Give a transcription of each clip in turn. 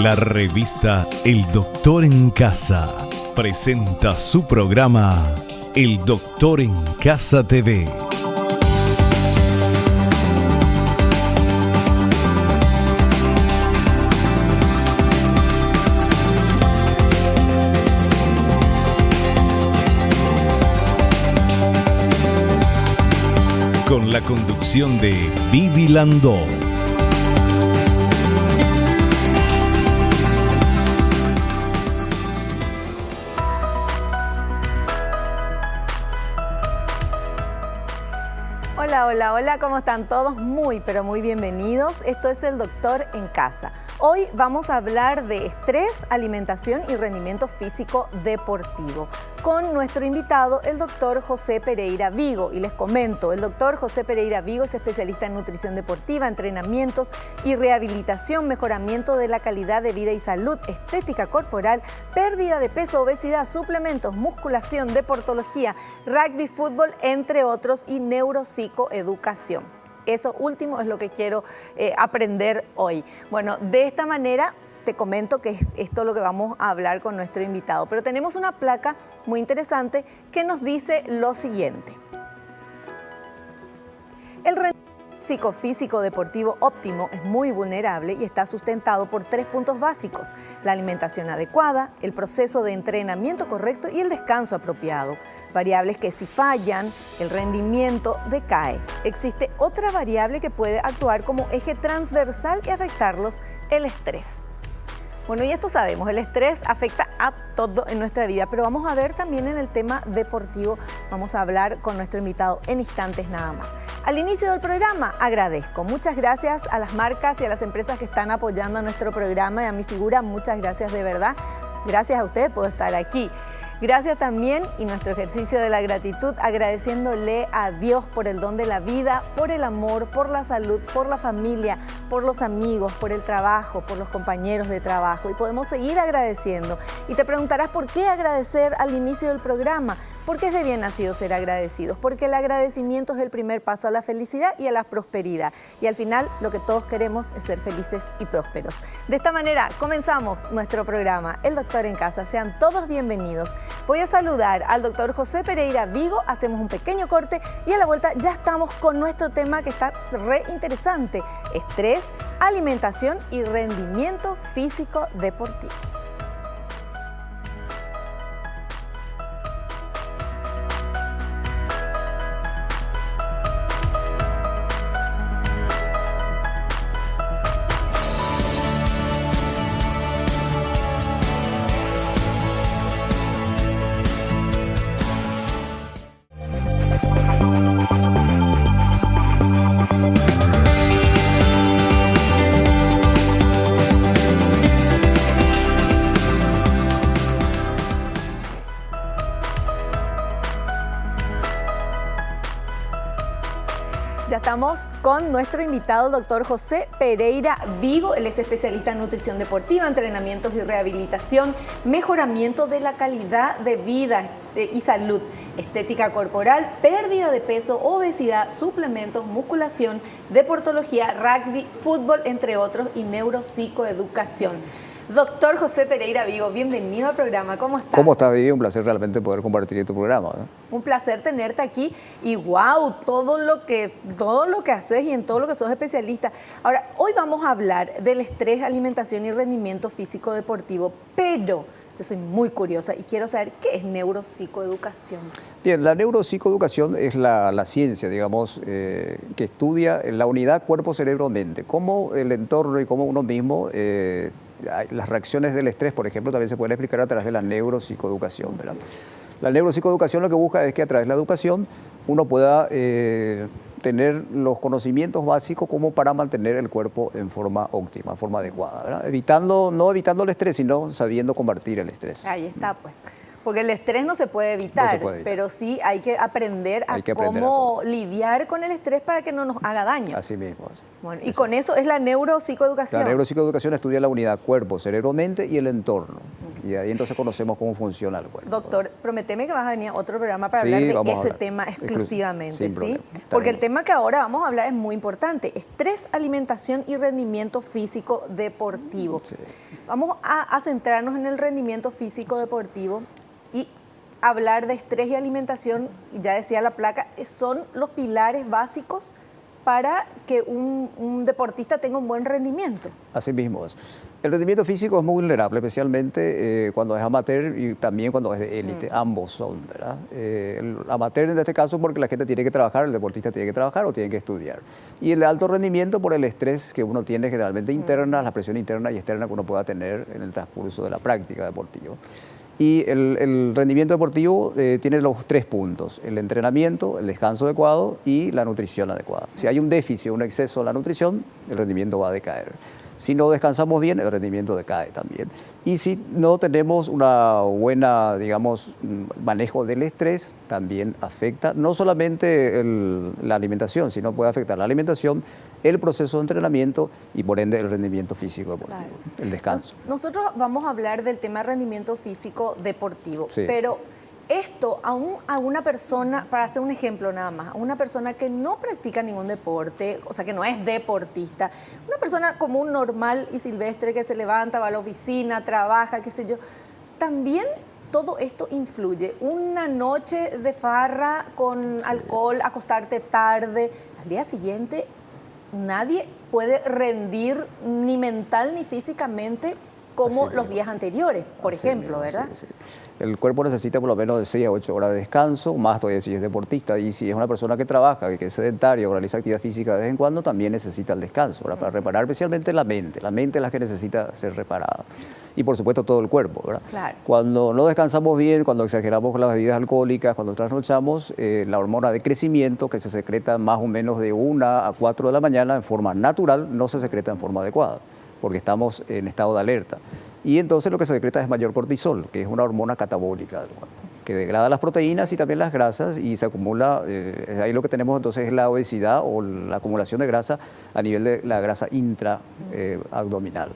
La revista El Doctor en Casa presenta su programa El Doctor en Casa TV. Con la conducción de Vivi Landó. Hola, ¿cómo están todos? Muy, pero muy bienvenidos. Esto es El Doctor en Casa. Hoy vamos a hablar de estrés, alimentación y rendimiento físico deportivo con nuestro invitado, el doctor José Pereira Vigo. Y les comento, el doctor José Pereira Vigo es especialista en nutrición deportiva, entrenamientos y rehabilitación, mejoramiento de la calidad de vida y salud, estética corporal, pérdida de peso, obesidad, suplementos, musculación, deportología, rugby, fútbol, entre otros, y neuropsicoeducación. Eso último es lo que quiero aprender hoy. Bueno, de esta manera te comento que es esto lo que vamos a hablar con nuestro invitado. Pero tenemos una placa muy interesante que nos dice lo siguiente. El rendimiento psicofísico deportivo óptimo es muy vulnerable y está sustentado por 3 puntos básicos: la alimentación adecuada, el proceso de entrenamiento correcto y el descanso apropiado. Variables que, si fallan, el rendimiento decae. Existe otra variable que puede actuar como eje transversal y afectarlos: el estrés. Bueno, y esto sabemos, el estrés afecta a todo en nuestra vida, pero vamos a ver también en el tema deportivo. Vamos a hablar con nuestro invitado en instantes nada más. Al inicio del programa agradezco, muchas gracias a las marcas y a las empresas que están apoyando a nuestro programa y a mi figura. Muchas gracias de verdad. Gracias a ustedes por estar aquí. Gracias también, y nuestro ejercicio de la gratitud, agradeciéndole a Dios por el don de la vida, por el amor, por la salud, por la familia, por los amigos, por el trabajo, por los compañeros de trabajo. Y podemos seguir agradeciendo. Y te preguntarás por qué agradecer al inicio del programa. Porque es de bien nacido ser agradecidos, porque el agradecimiento es el primer paso a la felicidad y a la prosperidad. Y al final lo que todos queremos es ser felices y prósperos. De esta manera comenzamos nuestro programa El Doctor en Casa. Sean todos bienvenidos. Voy a saludar al doctor José Pereira Vigo, hacemos un pequeño corte y a la vuelta ya estamos con nuestro tema que está re interesante: estrés, alimentación y rendimiento físico deportivo. Ya estamos con nuestro invitado, el doctor José Pereira Vigo. Él es especialista en nutrición deportiva, entrenamientos y rehabilitación, mejoramiento de la calidad de vida y salud, estética corporal, pérdida de peso, obesidad, suplementos, musculación, deportología, rugby, fútbol, entre otros, y neuropsicoeducación. Doctor José Pereira Vigo, bienvenido al programa. ¿Cómo estás? ¿Cómo estás, Vivi? Un placer realmente poder compartir en tu programa, ¿no? Un placer tenerte aquí y wow, todo lo que haces y en todo lo que sos especialista. Ahora, hoy vamos a hablar del estrés, alimentación y rendimiento físico deportivo, pero yo soy muy curiosa y quiero saber qué es neuropsicoeducación. Bien, la neuropsicoeducación es la ciencia, digamos, que estudia la unidad cuerpo-cerebro-mente, cómo el entorno y cómo uno mismo, las reacciones del estrés, por ejemplo, también se pueden explicar a través de la neuropsicoeducación, ¿verdad? La neuropsicoeducación lo que busca es que a través de la educación uno pueda tener los conocimientos básicos como para mantener el cuerpo en forma óptima, en forma adecuada, ¿verdad? No evitando el estrés, sino sabiendo combatir el estrés. Ahí está, pues. Porque el estrés no se puede evitar, No se puede evitar. pero sí hay que aprender a Hay que aprender a cómo cómo. lidiar con el estrés para que no nos haga daño. Así mismo. Así. Bueno, y con eso es la neuropsicoeducación. La neuropsicoeducación estudia la unidad cuerpo, cerebro, mente y el entorno. Y ahí entonces conocemos cómo funciona el cuerpo. Doctor, prometeme que vas a venir a otro programa para Sí, hablar de vamos a ese hablar. tema exclusivamente, Sin ¿sí? problema. Está Porque bien. el tema que ahora vamos a hablar es muy importante. Estrés, alimentación y rendimiento físico deportivo. Sí. Vamos a centrarnos en el rendimiento físico deportivo y hablar de estrés y alimentación, ya decía la placa, son los pilares básicos para que un deportista tenga un buen rendimiento. Así mismo es. El rendimiento físico es muy vulnerable, especialmente cuando es amateur y también cuando es de élite. Ambos son, ¿verdad? El amateur en este caso porque la gente tiene que trabajar, el deportista tiene que trabajar o tiene que estudiar. Y el de alto rendimiento por el estrés que uno tiene generalmente interna, la presión interna y externa que uno pueda tener en el transcurso de la práctica deportiva. Y el rendimiento deportivo tiene los 3 puntos: el entrenamiento, el descanso adecuado y la nutrición adecuada. Si hay un déficit, un exceso de la nutrición, el rendimiento va a decaer. Si no descansamos bien, el rendimiento decae también. Y si no tenemos una buena, digamos, manejo del estrés, también afecta no solamente la alimentación, sino puede afectar la alimentación, el proceso de entrenamiento y por ende el rendimiento físico deportivo, Claro. el descanso. Nosotros vamos a hablar del tema de rendimiento físico deportivo, Sí. pero esto a una persona, para hacer un ejemplo nada más, a una persona que no practica ningún deporte, o sea que no es deportista, una persona común, normal y silvestre que se levanta, va a la oficina, trabaja, qué sé yo, también todo esto influye. Una noche de farra con alcohol, acostarte tarde, al día siguiente nadie puede rendir ni mental ni físicamente como Así los mismo. días anteriores, por Así ejemplo, mismo, ¿verdad? sí, sí. El cuerpo necesita por lo menos de 6 a 8 horas de descanso, más todavía si es deportista. Y si es una persona que trabaja, que es sedentaria o realiza actividad física de vez en cuando, también necesita el descanso, ¿verdad? Para reparar especialmente la mente. La mente es la que necesita ser reparada. Y por supuesto todo el cuerpo, ¿verdad? Claro. Cuando no descansamos bien, cuando exageramos con las bebidas alcohólicas, cuando trasnochamos, la hormona de crecimiento, que se secreta más o menos de 1 a 4 de la mañana en forma natural, no se secreta en forma adecuada, porque estamos en estado de alerta. Y entonces lo que se secreta es mayor cortisol, que es una hormona catabólica del cuerpo, que degrada las proteínas y también las grasas y se acumula, ahí lo que tenemos entonces es la obesidad o la acumulación de grasa a nivel de la grasa intraabdominal.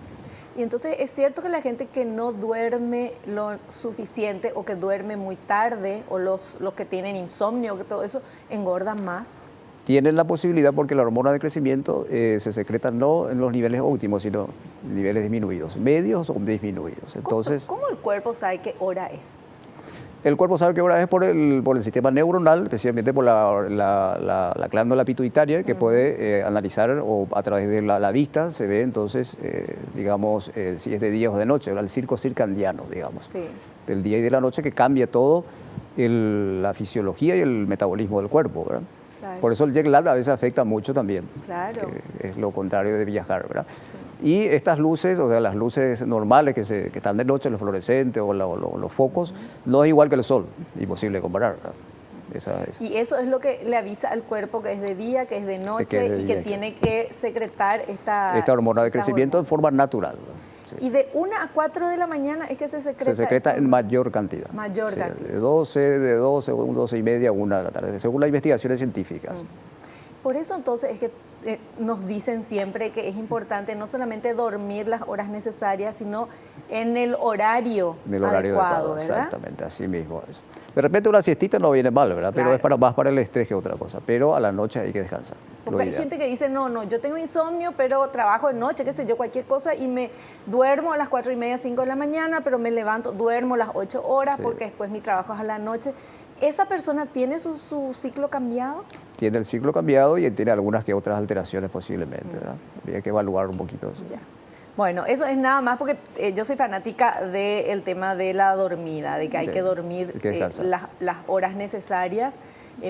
Y entonces es cierto que la gente que no duerme lo suficiente o que duerme muy tarde o los que tienen insomnio, que todo eso, engordan más. Tienen la posibilidad porque la hormona de crecimiento se secreta no en los niveles óptimos, sino en niveles disminuidos, medios o disminuidos. Entonces, ¿Cómo el cuerpo sabe qué hora es? el cuerpo sabe qué hora es por el sistema neuronal, especialmente por la glándula pituitaria, que puede analizar o a través de la vista se ve entonces, digamos, si es de día o de noche, el circo circadiano, digamos, Sí. del día y de la noche, que cambia todo la fisiología y el metabolismo del cuerpo, ¿verdad? Claro. Por eso el jet lag a veces afecta mucho también, Claro. que es lo contrario de viajar, ¿verdad? Y estas luces, o sea, las luces normales que están de noche, los fluorescentes o los focos, no es igual que el sol, imposible comparar, ¿verdad? Esa es. Y eso es lo que le avisa al cuerpo que es de día, que es de noche Que es de y que día. tiene que secretar esta Esta hormona de esta crecimiento en hormona. forma natural, ¿verdad? Sí. Y de 1 a 4 de la mañana es que se secreta. Se secreta esta en hormona. mayor cantidad. Mayor Sí, cantidad. de 12 y media a 1 de la tarde, según las investigaciones científicas. Por eso entonces es que nos dicen siempre que es importante no solamente dormir las horas necesarias, sino en el horario, En el horario adecuado, adecuado, ¿verdad? exactamente, así mismo es. De repente una siestita no viene mal, ¿verdad? Pero Claro. es más para el estrés que otra cosa. Pero a la noche hay que descansar. Porque lo hay ideal. gente que dice, no, yo tengo insomnio, pero trabajo de noche, qué sé yo, cualquier cosa, y me duermo a las 4:30, 5 de la mañana, pero me levanto, duermo las 8 horas, Sí. porque después mi trabajo es a la noche. ¿Esa persona tiene su ciclo cambiado? Tiene el ciclo cambiado y tiene algunas que otras alteraciones posiblemente, ¿verdad? Habría que evaluar un poquito eso. Ya. Bueno, eso es nada más porque yo soy fanática del tema de la dormida, de que hay Sí, que dormir hay que descansar. las horas necesarias.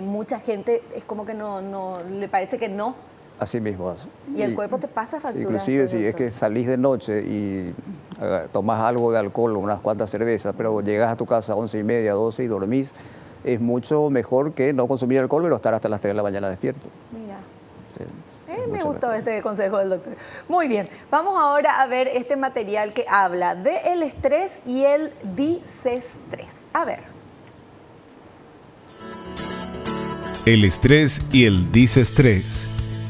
Mucha gente es como que no le parece que no, Así mismo. y el cuerpo te pasa factura. Inclusive después si de es que eso. salís de noche y tomás algo de alcohol, unas cuantas cervezas, pero llegas a tu casa a 11:30, 12 y dormís, es mucho mejor que no consumir alcohol, pero estar hasta las 3 de la mañana despierto. Mira. Sí. Me gustó este consejo del doctor. Muy bien, vamos ahora a ver este material que habla del estrés y el disestrés. A ver. El estrés y el disestrés.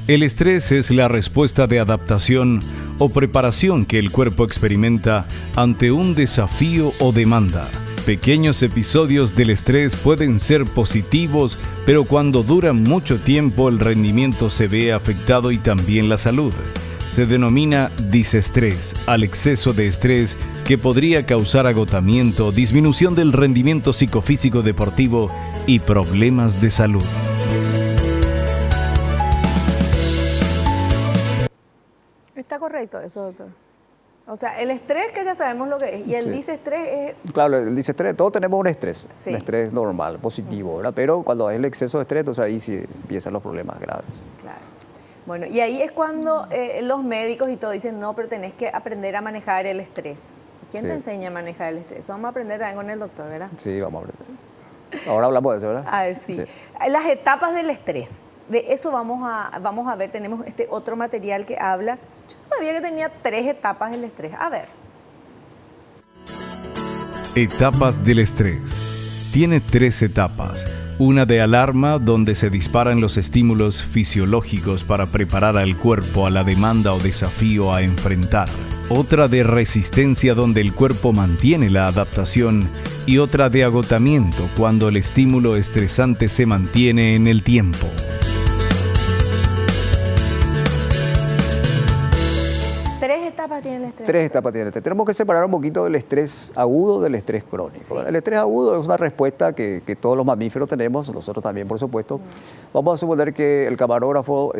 El estrés es la respuesta de adaptación o preparación que el cuerpo experimenta ante un desafío o demanda. Pequeños episodios del estrés pueden ser positivos, pero cuando duran mucho tiempo el rendimiento se ve afectado y también la salud. Se denomina disestrés al exceso de estrés que podría causar agotamiento, disminución del rendimiento psicofísico deportivo y problemas de salud. ¿Está correcto eso, doctor? O sea, el estrés que ya sabemos lo que es y el disestrés es... Claro, el disestrés, todos tenemos un estrés normal, positivo, ¿verdad? Pero cuando hay el exceso de estrés, entonces ahí sí empiezan los problemas graves. Claro. Bueno, y ahí es cuando los médicos y todo dicen, no, pero tenés que aprender a manejar el estrés. ¿Quién te enseña a manejar el estrés? Eso vamos a aprender también con el doctor, ¿verdad? Sí, vamos a aprender. Ahora hablamos de eso, ¿verdad? Ah, sí. Las etapas del estrés. De eso vamos a ver, tenemos este otro material que habla. Yo no sabía que tenía 3 etapas del estrés. A ver. Etapas del estrés. Tiene 3 etapas. Una de alarma, donde se disparan los estímulos fisiológicos para preparar al cuerpo a la demanda o desafío a enfrentar. Otra de resistencia, donde el cuerpo mantiene la adaptación. Y otra de agotamiento, cuando el estímulo estresante se mantiene en el tiempo. Etapas tiene el estrés? 3 etapas tiene el estrés. Tenemos que separar un poquito el estrés agudo del estrés crónico. Sí. El estrés agudo es una respuesta que todos los mamíferos tenemos, nosotros también, por supuesto. Vamos a suponer que el camarógrafo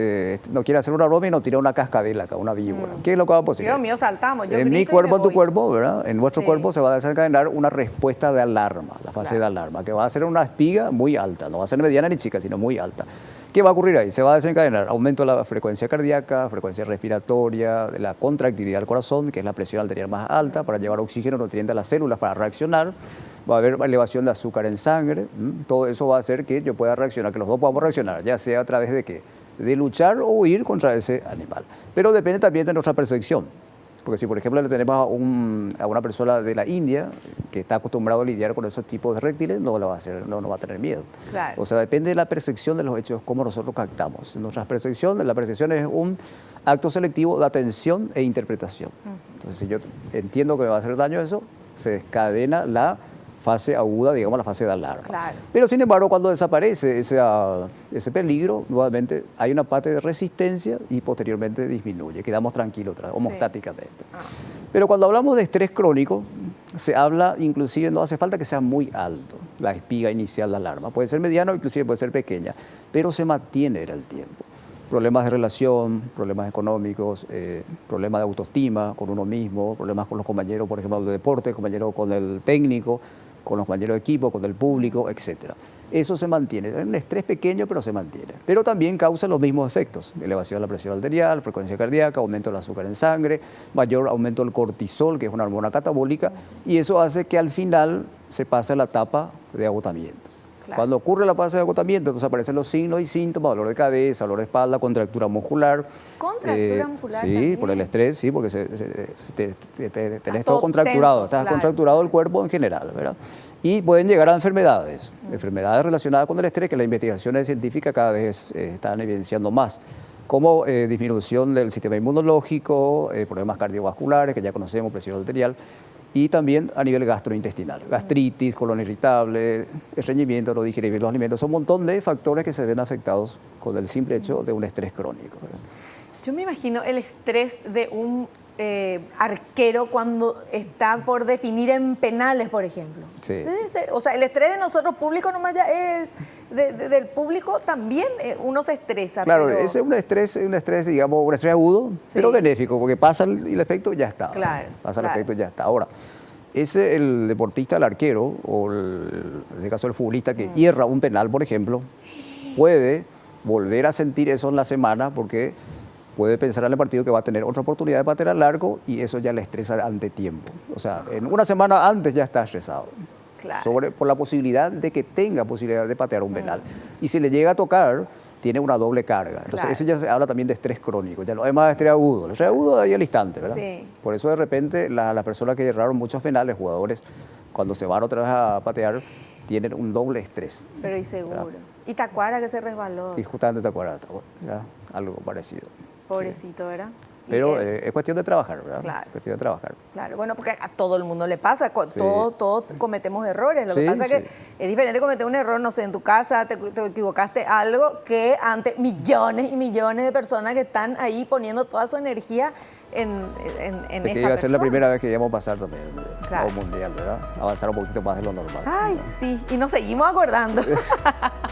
no quiere hacer una broma y nos tira una cascabel acá, una víbora. ¿Qué es lo que va a pasar? Dios mío, saltamos. En mi cuerpo, en tu cuerpo, ¿verdad? En nuestro cuerpo se va a desencadenar una respuesta de alarma, la fase de alarma, que va a ser una espiga muy alta, no va a ser mediana ni chica, sino muy alta. ¿Qué va a ocurrir ahí? Se va a desencadenar aumento de la frecuencia cardíaca, frecuencia respiratoria, de la contractilidad del corazón, que es la presión arterial más alta, para llevar oxígeno, nutrientes a las células para reaccionar. Va a haber elevación de azúcar en sangre. Todo eso va a hacer que yo pueda reaccionar, que los dos podamos reaccionar, ya sea a través de qué, de luchar o huir contra ese animal. Pero depende también de nuestra percepción. Porque si, por ejemplo, le tenemos a una persona de la India que está acostumbrado a lidiar con esos tipos de reptiles, no lo va a hacer, no va a tener miedo. Claro. O sea, depende de la percepción de los hechos, cómo nosotros captamos. La percepción es un acto selectivo de atención e interpretación. Entonces, si yo entiendo que me va a hacer daño eso, se descadena la fase aguda, digamos, la fase de alarma. Claro. Pero, sin embargo, cuando desaparece ese peligro, nuevamente hay una parte de resistencia y posteriormente disminuye. Quedamos tranquilos, homostáticamente. Pero cuando hablamos de estrés crónico, se habla, inclusive, no hace falta que sea muy alto, la espiga inicial de alarma. Puede ser mediana o inclusive puede ser pequeña, pero se mantiene en el tiempo. Problemas de relación, problemas económicos, problemas de autoestima con uno mismo, problemas con los compañeros, por ejemplo, de deporte, compañeros con el técnico, con los compañeros de equipo, con el público, etc. Eso se mantiene. Es un estrés pequeño, pero se mantiene. Pero también causa los mismos efectos. Elevación de la presión arterial, frecuencia cardíaca, aumento del azúcar en sangre, mayor aumento del cortisol, que es una hormona catabólica, y eso hace que al final se pase a la etapa de agotamiento. Claro. Cuando ocurre la fase de agotamiento, entonces aparecen los signos y síntomas, dolor de cabeza, dolor de espalda, contractura muscular. ¿Contractura muscular Sí, también? por el estrés, sí, porque tenés todo contracturado, estás contracturado el cuerpo en general, ¿verdad? Y pueden llegar a enfermedades relacionadas con el estrés, que las investigaciones científicas cada vez están evidenciando más, como disminución del sistema inmunológico, problemas cardiovasculares, que ya conocemos, presión arterial, y también a nivel gastrointestinal, gastritis, colon irritable, estreñimiento, no digerir bien los alimentos, son un montón de factores que se ven afectados con el simple hecho de un estrés crónico, ¿verdad? Yo me imagino el estrés de un arquero cuando está por definir en penales, por ejemplo. Sí. O sea, el estrés de nosotros públicos nomás ya es, del público también uno se estresa. Claro, pero... es un estrés, digamos, un estrés agudo, sí, pero benéfico, porque pasa el efecto y ya está. Claro, pasa el efecto y ya está. Ahora, el deportista, el arquero, o en este caso el futbolista que hierra un penal, por ejemplo, puede volver a sentir eso en la semana porque puede pensar en el partido que va a tener otra oportunidad de patear al arco y eso ya le estresa ante tiempo. O sea, en una semana antes ya está estresado. Claro. Por la posibilidad de que tenga posibilidad de patear un penal. Y si le llega a tocar, tiene una doble carga. Entonces, Claro. eso ya se habla también de estrés crónico, ya no es más estrés agudo. El estrés agudo de ahí al instante, ¿verdad? Sí. Por eso de repente las personas que erraron muchos penales, jugadores, cuando se van otra vez a patear, tienen un doble estrés. Pero y seguro. Y Tacuara que se resbaló. Y justamente te acuerdas, ¿verdad? Algo parecido. Pobrecito, ¿verdad? Y Pero él- es cuestión de trabajar, ¿verdad? Claro. Es cuestión de trabajar. Claro, bueno, porque a todo el mundo le pasa, Sí. todos cometemos errores. Lo que Sí, pasa es que sí. es diferente cometer un error, no sé, en tu casa, te equivocaste algo, que ante millones y millones de personas que están ahí poniendo toda su energía en Es esa que iba a ser la persona. primera vez que íbamos a pasar también Claro. a un mundial, ¿verdad? Avanzar un poquito más de lo normal. Ay, sí, y nos seguimos acordando.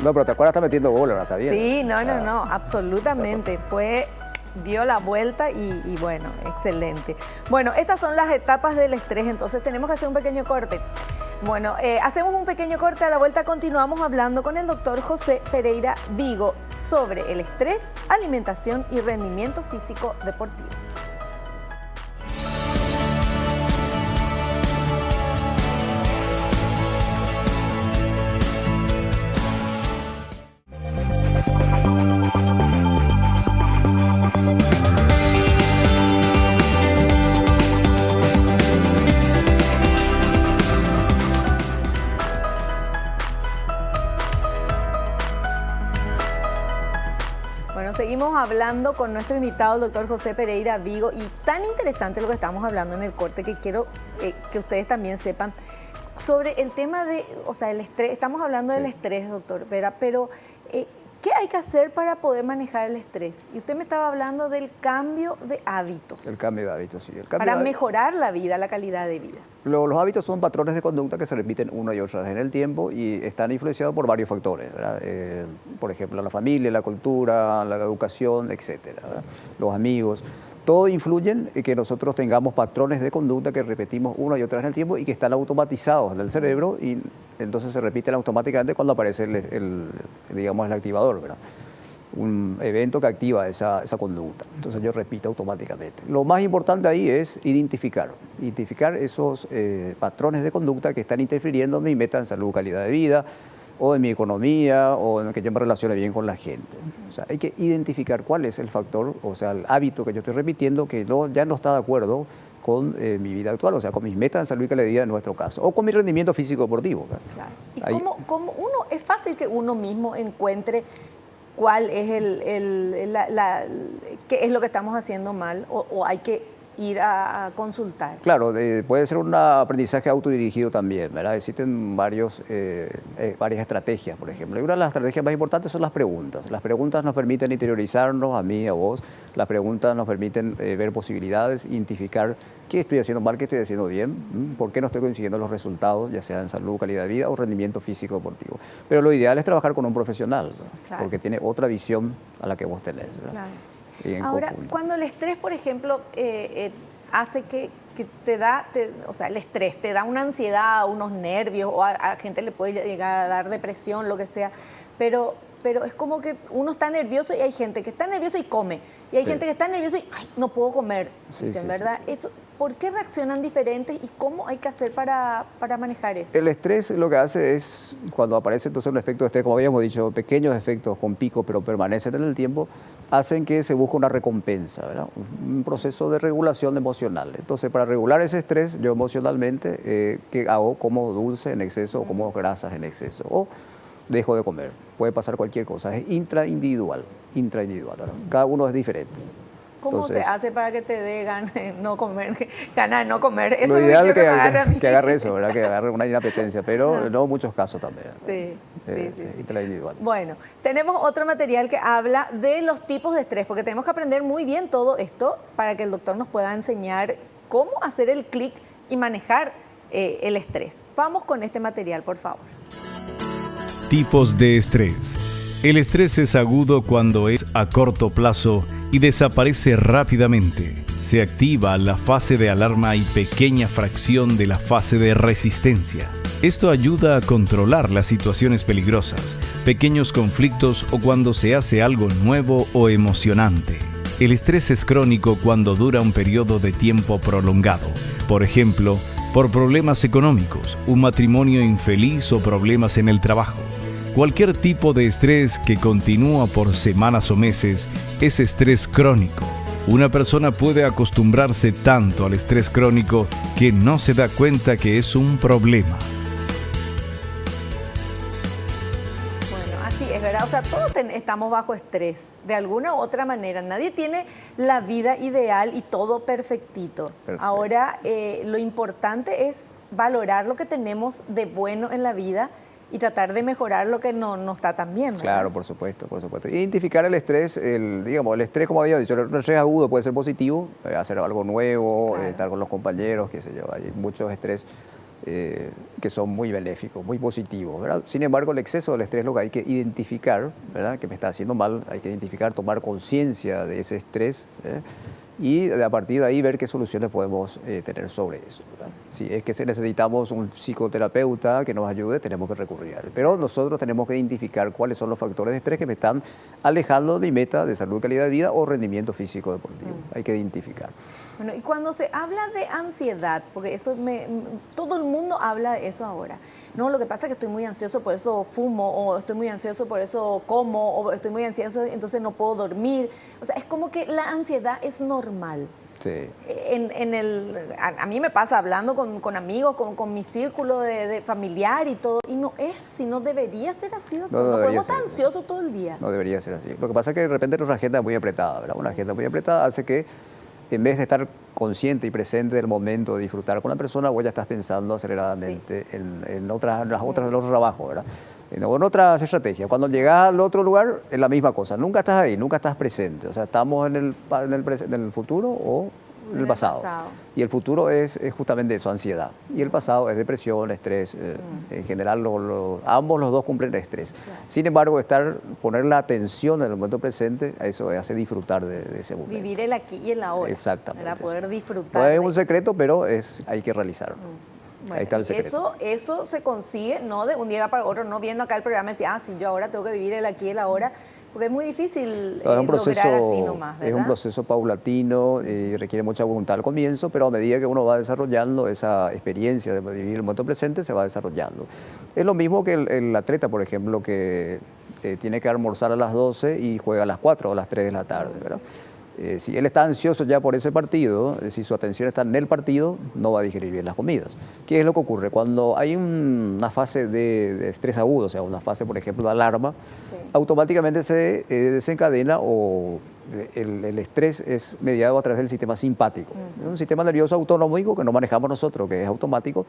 No, pero te acuerdas, está metiendo goles, ¿verdad? Está bien. Sí, no, Ah, no, absolutamente. Dio la vuelta y bueno, excelente. Bueno, estas son las etapas del estrés, entonces tenemos que hacer un pequeño corte. Bueno, hacemos un pequeño corte, a la vuelta continuamos hablando con el doctor José Pereira Vigo sobre el estrés, alimentación y rendimiento físico deportivo. Bueno, seguimos hablando con nuestro invitado, el doctor José Pereira Vigo, y tan interesante lo que estamos hablando en el corte que quiero que ustedes también sepan sobre el tema de, o sea, el estrés. Estamos hablando del Sí. estrés, doctor Vera, pero ¿qué hay que hacer para poder manejar el estrés? Y usted me estaba hablando del cambio de hábitos El cambio de hábitos, sí. El cambio para de hábitos. mejorar la vida, la calidad de vida. Los hábitos son patrones de conducta que se repiten una y otra vez en el tiempo y están influenciados por varios factores, ¿verdad? Por ejemplo, la familia, la cultura, la educación, etcétera, ¿verdad? Los amigos. Todo influyen en que nosotros tengamos patrones de conducta que repetimos una y otra vez en el tiempo y que están automatizados en el cerebro y entonces se repiten automáticamente cuando aparece digamos, el activador, ¿verdad? Un evento que activa esa conducta. Entonces yo repito automáticamente. Lo más importante ahí es identificar esos patrones de conducta que están interfiriendo en mi meta en salud, calidad de vida, o en mi economía, o en que yo me relacione bien con la gente. O sea, hay que identificar cuál es el factor, o sea, el hábito que yo estoy repitiendo que ya no está de acuerdo con mi vida actual, o sea, con mis metas en salud y calidad de vida en nuestro caso, o con mi rendimiento físico deportivo. Claro. ¿Y Ahí- cómo uno, es fácil que uno mismo encuentre cuál es qué es lo que estamos haciendo mal o hay que ir a consultar? Claro, puede ser un aprendizaje autodirigido también, ¿verdad? Existen varias estrategias, por ejemplo. Y una de las estrategias más importantes son las preguntas. Las preguntas nos permiten interiorizarnos, a mí, a vos. Las preguntas nos permiten ver posibilidades, identificar qué estoy haciendo mal, qué estoy haciendo bien, por qué no estoy consiguiendo los resultados, ya sea en salud, calidad de vida o rendimiento físico deportivo. Pero lo ideal es trabajar con un profesional, ¿verdad? Claro. Porque tiene otra visión a la que vos tenés, ¿verdad? Claro. Y en Ahora, conjunto. cuando el estrés, por ejemplo, hace que o sea, el estrés te da una ansiedad, unos nervios, o a gente le puede llegar a dar depresión, lo que sea, pero es como que uno está nervioso y hay gente que está nerviosa y come, y hay Sí. gente que está nerviosa y ¡ay, no puedo comer! Sí, Dicen, sí, ¿verdad? ¿Por qué reaccionan diferentes y cómo hay que hacer para manejar eso? El estrés lo que hace es, cuando aparece entonces un efecto de estrés, como habíamos dicho, pequeños efectos con pico, pero permanecen en el tiempo, hacen que se busque una recompensa, ¿verdad? Un proceso de regulación emocional. Entonces, para regular ese estrés, yo emocionalmente, ¿qué hago? Como dulce en exceso o como grasas en exceso. O dejo de comer. Puede pasar cualquier cosa. Es intraindividual, ¿verdad? Cada uno es diferente. ¿Cómo Entonces, se hace para que te dé ganas de no comer? Ganas de no comer. Eso lo me ideal es quiero me agarre a mí. que agarre eso, ¿verdad? Que agarre una inapetencia, pero no muchos casos también. Sí, sí. Intraindividual. Bueno, tenemos otro material que habla de los tipos de estrés, porque tenemos que aprender muy bien todo esto para que el doctor nos pueda enseñar cómo hacer el clic y manejar el estrés. Vamos con este material, por favor. Tipos de estrés. El estrés es agudo cuando es a corto plazo y desaparece rápidamente. Se activa la fase de alarma y pequeña fracción de la fase de resistencia. Esto ayuda a controlar las situaciones peligrosas, pequeños conflictos o cuando se hace algo nuevo o emocionante. El estrés es crónico cuando dura un periodo de tiempo prolongado. Por ejemplo, por problemas económicos, un matrimonio infeliz o problemas en el trabajo. Cualquier tipo de estrés que continúa por semanas o meses es estrés crónico. Una persona puede acostumbrarse tanto al estrés crónico que no se da cuenta que es un problema. Bueno, así es, ¿verdad? O sea, todos estamos bajo estrés, de alguna u otra manera. Nadie tiene la vida ideal y todo perfectito. Perfecto. Ahora, lo importante es valorar lo que tenemos de bueno en la vida y tratar de mejorar lo que no está tan bien, ¿verdad? Claro, por supuesto, por supuesto. Identificar el estrés, digamos, el estrés, como había dicho, el estrés agudo puede ser positivo, hacer algo nuevo, Claro. estar con los compañeros, qué sé yo. Hay muchos estrés que son muy benéficos, muy positivos, ¿verdad? Sin embargo, el exceso del estrés es lo que hay que identificar, ¿verdad? Que me está haciendo mal, hay que identificar, tomar conciencia de ese estrés, y a partir de ahí ver qué soluciones podemos tener sobre eso, ¿verdad? Si es que necesitamos un psicoterapeuta que nos ayude, tenemos que recurrir a él. Pero nosotros tenemos que identificar cuáles son los factores de estrés que me están alejando de mi meta de salud, calidad de vida o rendimiento físico deportivo. Hay que identificar. Bueno, y cuando se habla de ansiedad, porque eso todo el mundo habla de eso ahora. No, lo que pasa es que estoy muy ansioso, por eso fumo, o estoy muy ansioso, por eso como, o estoy muy ansioso, entonces no puedo dormir. O sea, es como que la ansiedad es normal. Sí. A mí me pasa hablando con amigos, con mi círculo de familiar y todo, y no es así, no debería ser así. No podemos estar ansiosos todo el día. No debería ser así. Lo que pasa es que de repente nuestra agenda es muy apretada, ¿verdad? Una agenda muy apretada hace que en vez de estar consciente y presente del momento de disfrutar con la persona, vos ya estás pensando aceleradamente en los otros trabajos, ¿verdad? En otras estrategias. Cuando llegas al otro lugar, es la misma cosa. Nunca estás ahí, nunca estás presente. O sea, estamos en el futuro o en el pasado. Y el futuro es justamente eso, ansiedad. Y el pasado es depresión, estrés. En general, ambos los dos cumplen estrés. Claro. Sin embargo, poner la atención en el momento presente, eso hace disfrutar de ese momento. Vivir el aquí y el ahora. Exactamente. Para poder disfrutar. No es un secreto, pero hay que realizarlo. Bueno, ahí está el secreto. Eso se consigue, no de un día para otro, no viendo acá el programa y decir, sí, yo ahora tengo que vivir el aquí y el ahora. Porque es muy difícil lograr así nomás, ¿verdad? Es un proceso paulatino y requiere mucha voluntad al comienzo, pero a medida que uno va desarrollando esa experiencia de vivir el momento presente, se va desarrollando. Es lo mismo que el atleta, por ejemplo, que tiene que almorzar a las 12 y juega a las 4 o a las 3 de la tarde, ¿verdad? Si él está ansioso ya por ese partido, si su atención está en el partido, no va a digerir bien las comidas. ¿Qué es lo que ocurre? Cuando hay una fase de estrés agudo, o sea, una fase, por ejemplo, de alarma, sí, automáticamente se desencadena o el estrés es mediado a través del sistema simpático. Es un sistema nervioso autonómico que no manejamos nosotros, que es automático,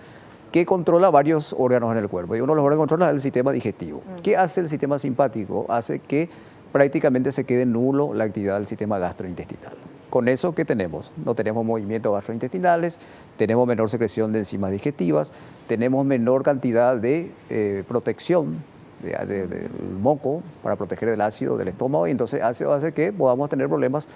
que controla varios órganos en el cuerpo. Y uno de los órganos que controla es el sistema digestivo. ¿Qué hace el sistema simpático? Hace que prácticamente se quede nulo la actividad del sistema gastrointestinal. Con eso, ¿qué tenemos? No tenemos movimientos gastrointestinales, tenemos menor secreción de enzimas digestivas, tenemos menor cantidad de protección del moco para proteger del ácido del estómago, y entonces hace que podamos tener problemas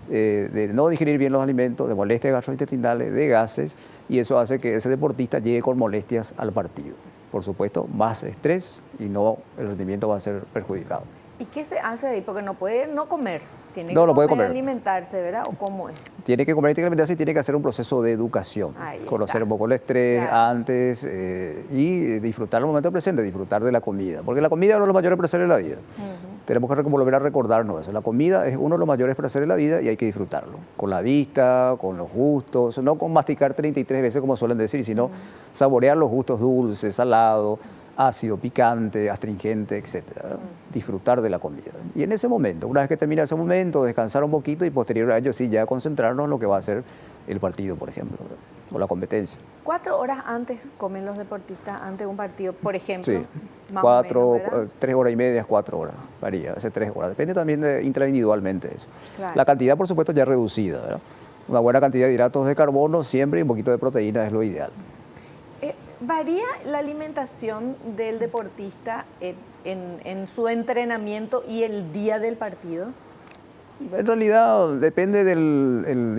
de no digerir bien los alimentos, de molestias gastrointestinales, de gases, y eso hace que ese deportista llegue con molestias al partido. Por supuesto, más estrés y el rendimiento va a ser perjudicado. ¿Y qué se hace ahí? Porque no puede no comer, tiene no que comer, alimentarse, ¿verdad? ¿O cómo es? Tiene que comer, tiene que alimentarse y tiene que hacer un proceso de educación. Conocer un poco el estrés antes y disfrutar el momento presente, disfrutar de la comida. Porque la comida es uno de los mayores placeres de la vida. Tenemos que volver a recordarnos eso. La comida es uno de los mayores placeres de la vida y hay que disfrutarlo. Con la vista, con los gustos, no con masticar 33 veces como suelen decir, sino saborear los gustos dulces, salados, ácido, picante, astringente, etc. Disfrutar de la comida. Y en ese momento, una vez que termina ese momento, descansar un poquito y posterior a ello sí ya concentrarnos en lo que va a ser el partido, por ejemplo, o la competencia. 4 horas antes comen los deportistas antes de un partido, por ejemplo. Sí, 3 horas y media, 4 horas, varía, hace 3 horas. Depende también intraindividualmente eso. Claro. La cantidad, por supuesto, ya reducida, ¿verdad? Una buena cantidad de hidratos de carbono siempre y un poquito de proteína es lo ideal. ¿Varía la alimentación del deportista en su entrenamiento y el día del partido? En realidad depende del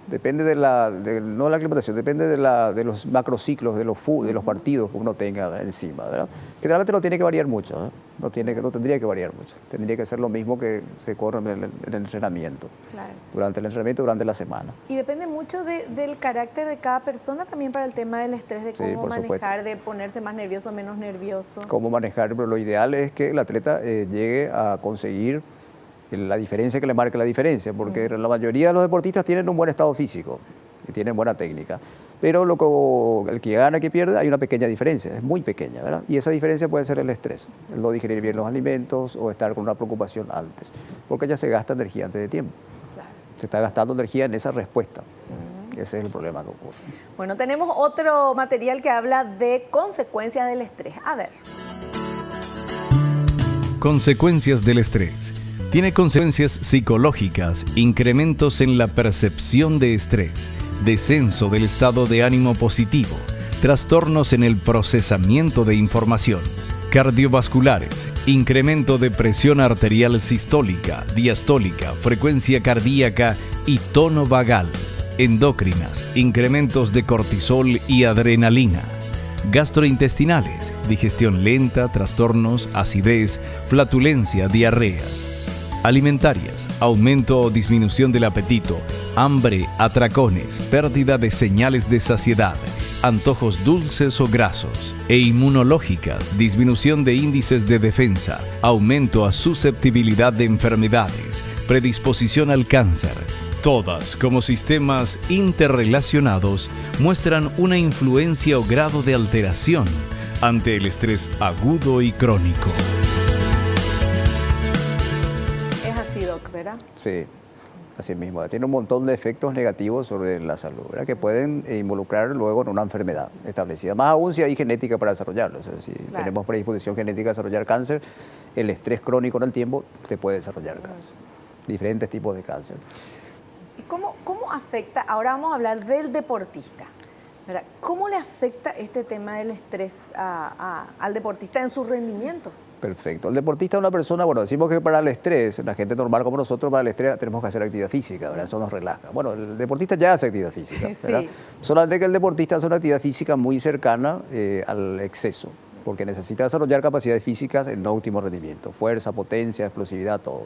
Depende no de la alimentación, depende de los macrociclos, de los partidos que uno tenga encima, ¿verdad? Generalmente no tiene que variar mucho, ¿eh? No tendría que variar mucho. Tendría que ser lo mismo que se corre en el entrenamiento, Claro. durante el entrenamiento, durante la semana. Y depende mucho del carácter de cada persona también para el tema del estrés, de Sí, cómo por manejar, supuesto. de ponerse más nervioso o menos nervioso. Cómo manejar, pero lo ideal es que el atleta llegue a conseguir la diferencia que le marque la diferencia, porque la mayoría de los deportistas tienen un buen estado físico y tienen buena técnica, pero el que gana, que pierde, hay una pequeña diferencia, es muy pequeña, ¿verdad? Y esa diferencia puede ser el estrés, el no digerir bien los alimentos o estar con una preocupación antes, porque ya se gasta energía antes de tiempo, Claro. se está gastando energía en esa respuesta. Ese es el problema que ocurre. Bueno, tenemos otro material que habla de consecuencias del estrés. A ver. Consecuencias del estrés. Tiene consecuencias psicológicas, incrementos en la percepción de estrés, descenso del estado de ánimo positivo, trastornos en el procesamiento de información, cardiovasculares, incremento de presión arterial sistólica, diastólica, frecuencia cardíaca y tono vagal, endocrinas, incrementos de cortisol y adrenalina, gastrointestinales, digestión lenta, trastornos, acidez, flatulencia, diarreas, alimentarias, aumento o disminución del apetito, hambre, atracones, pérdida de señales de saciedad, antojos dulces o grasos, e inmunológicas, disminución de índices de defensa, aumento a susceptibilidad de enfermedades, predisposición al cáncer. Todas, como sistemas interrelacionados, muestran una influencia o grado de alteración ante el estrés agudo y crónico. Es así, Doc, ¿verdad? Sí, así mismo. Tiene un montón de efectos negativos sobre la salud, ¿verdad? Que pueden involucrar luego en una enfermedad establecida. Más aún si hay genética para desarrollarlo. O sea, si tenemos predisposición genética a desarrollar cáncer, el estrés crónico en el tiempo te puede desarrollar cáncer. Diferentes tipos de cáncer. ¿Y cómo afecta? Ahora vamos a hablar del deportista, ¿verdad? ¿Cómo le afecta este tema del estrés al deportista en su rendimiento? Perfecto. El deportista es una persona, bueno, decimos que para el estrés, la gente normal como nosotros, para el estrés tenemos que hacer actividad física, ¿verdad? Eso nos relaja. Bueno, el deportista ya hace actividad física, ¿verdad? Sí. Solamente que el deportista hace una actividad física muy cercana al exceso, porque necesita desarrollar capacidades físicas en óptimo rendimiento, fuerza, potencia, explosividad, todo.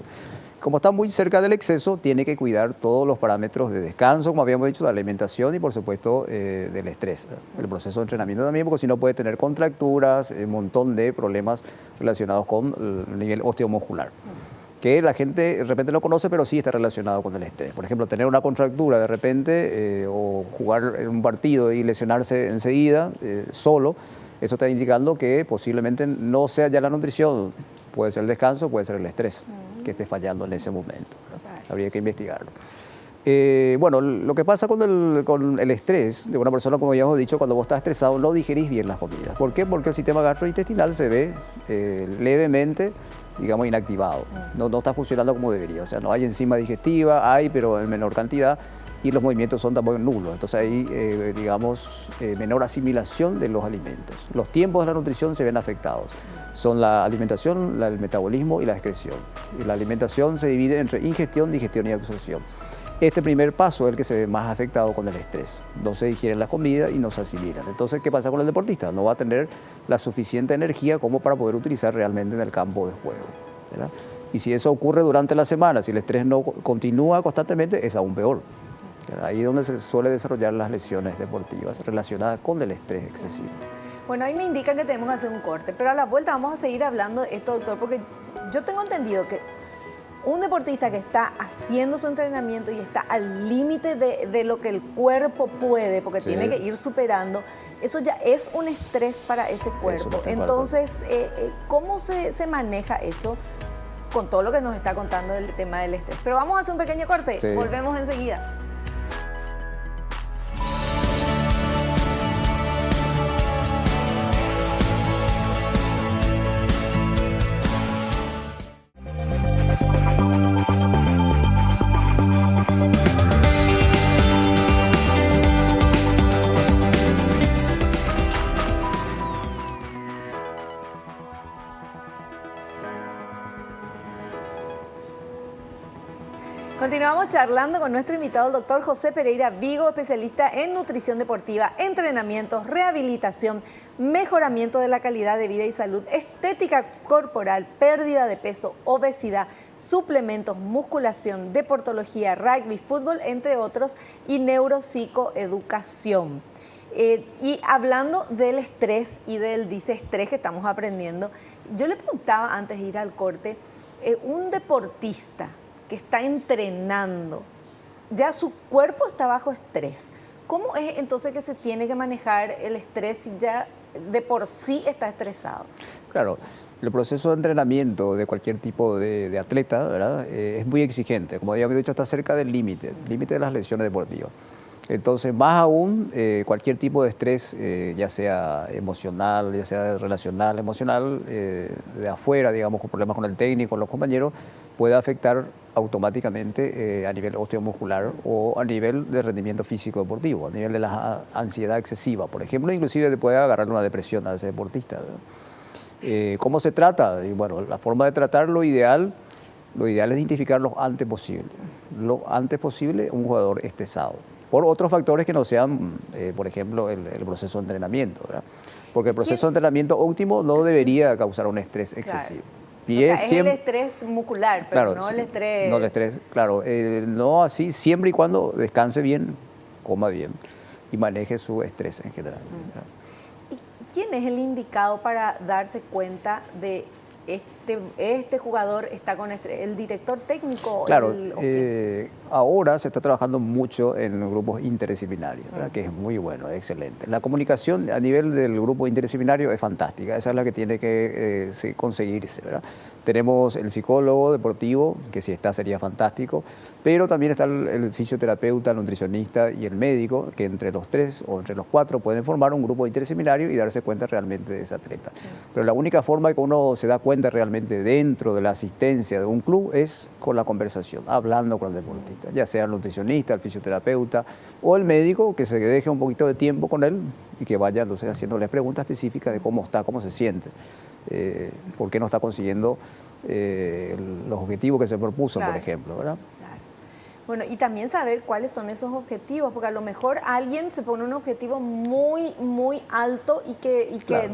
Como está muy cerca del exceso, tiene que cuidar todos los parámetros de descanso, como habíamos dicho, de alimentación y por supuesto del estrés, el proceso de entrenamiento también, porque si no puede tener contracturas, un montón de problemas relacionados con el nivel osteomuscular, que la gente de repente no conoce, pero sí está relacionado con el estrés. Por ejemplo, tener una contractura de repente o jugar en un partido y lesionarse enseguida, solo, eso está indicando que posiblemente no sea ya la nutrición, puede ser el descanso, puede ser el estrés que esté fallando en ese momento. Claro. Habría que investigarlo. Bueno, lo que pasa con el estrés de una persona, como ya hemos dicho, cuando vos estás estresado no digerís bien las comidas. ¿Por qué? Porque el sistema gastrointestinal se ve levemente, digamos, inactivado. No está funcionando como debería. O sea, no hay enzima digestiva, hay, pero en menor cantidad, y los movimientos son tampoco nulos. Entonces hay, digamos, menor asimilación de los alimentos. Los tiempos de la nutrición se ven afectados. Son la alimentación, el metabolismo y la excreción. Y la alimentación se divide entre ingestión, digestión y absorción. Este primer paso es el que se ve más afectado con el estrés. No se digieren las comidas y no se asimilan. Entonces, ¿qué pasa con el deportista? No va a tener la suficiente energía como para poder utilizar realmente en el campo de juego, ¿verdad? Y si eso ocurre durante la semana, si el estrés no continúa constantemente, es aún peor. Ahí es donde se suele desarrollar las lesiones deportivas relacionadas con el estrés excesivo. Bueno, ahí me indican que tenemos que hacer un corte, pero a la vuelta vamos a seguir hablando de esto, doctor, porque yo tengo entendido que un deportista que está haciendo su entrenamiento y está al límite de lo que el cuerpo puede, porque tiene que ir superando, eso ya es un estrés para ese cuerpo. Entonces, ¿cómo se maneja eso con todo lo que nos está contando del tema del estrés? Pero vamos a hacer un pequeño corte, volvemos enseguida. Continuamos charlando con nuestro invitado, el doctor José Pereira Vigo, especialista en nutrición deportiva, entrenamiento, rehabilitación, mejoramiento de la calidad de vida y salud, estética corporal, pérdida de peso, obesidad, suplementos, musculación, deportología, rugby, fútbol, entre otros, y neuropsicoeducación. Y hablando del estrés y del disestrés que estamos aprendiendo, yo le preguntaba antes de ir al corte, un deportista que está entrenando, ya su cuerpo está bajo estrés. ¿Cómo es entonces que se tiene que manejar el estrés si ya de por sí está estresado? Claro, el proceso de entrenamiento de cualquier tipo de atleta, ¿verdad? Es muy exigente. Como habíamos dicho, está cerca del límite de las lesiones deportivas. Entonces, más aún, cualquier tipo de estrés, ya sea emocional, ya sea relacional, emocional, de afuera, digamos, con problemas con el técnico, con los compañeros, puede afectar automáticamente a nivel osteomuscular o a nivel de rendimiento físico deportivo, a nivel de la ansiedad excesiva, por ejemplo, inclusive le puede agarrar una depresión a ese deportista, ¿verdad? ¿Cómo se trata? Y bueno, la forma de tratar lo ideal es identificar lo antes posible un jugador estresado, por otros factores que no sean, por ejemplo, el proceso de entrenamiento, ¿verdad? Porque el proceso de entrenamiento óptimo no debería causar un estrés excesivo. Claro. Y o sea, es el estrés muscular, pero claro, no el estrés... No el estrés, claro. No así, siempre y cuando descanse bien, coma bien y maneje su estrés en general. ¿Verdad? ¿Y quién es el indicado para darse cuenta de este jugador está con estrés? ¿El director técnico? Claro, ahora se está trabajando mucho en grupos interdisciplinarios, ¿verdad? Que es muy bueno, es excelente. La comunicación a nivel del grupo interdisciplinario es fantástica, esa es la que tiene que conseguirse, ¿verdad? Tenemos el psicólogo deportivo, que si está sería fantástico, pero también está el fisioterapeuta, el nutricionista y el médico, que entre los tres o entre los cuatro pueden formar un grupo interdisciplinario y darse cuenta realmente de ese atleta. Pero la única forma de que uno se da cuenta realmente dentro de la asistencia de un club es con la conversación, hablando con el deportista, ya sea el nutricionista, el fisioterapeuta o el médico, que se deje un poquito de tiempo con él y que vaya entonces haciéndoles preguntas específicas de cómo está, cómo se siente, por qué no está consiguiendo los objetivos que se propuso, claro, por ejemplo, ¿verdad? Claro. Bueno, y también saber cuáles son esos objetivos, porque a lo mejor alguien se pone un objetivo muy, muy alto y que claro,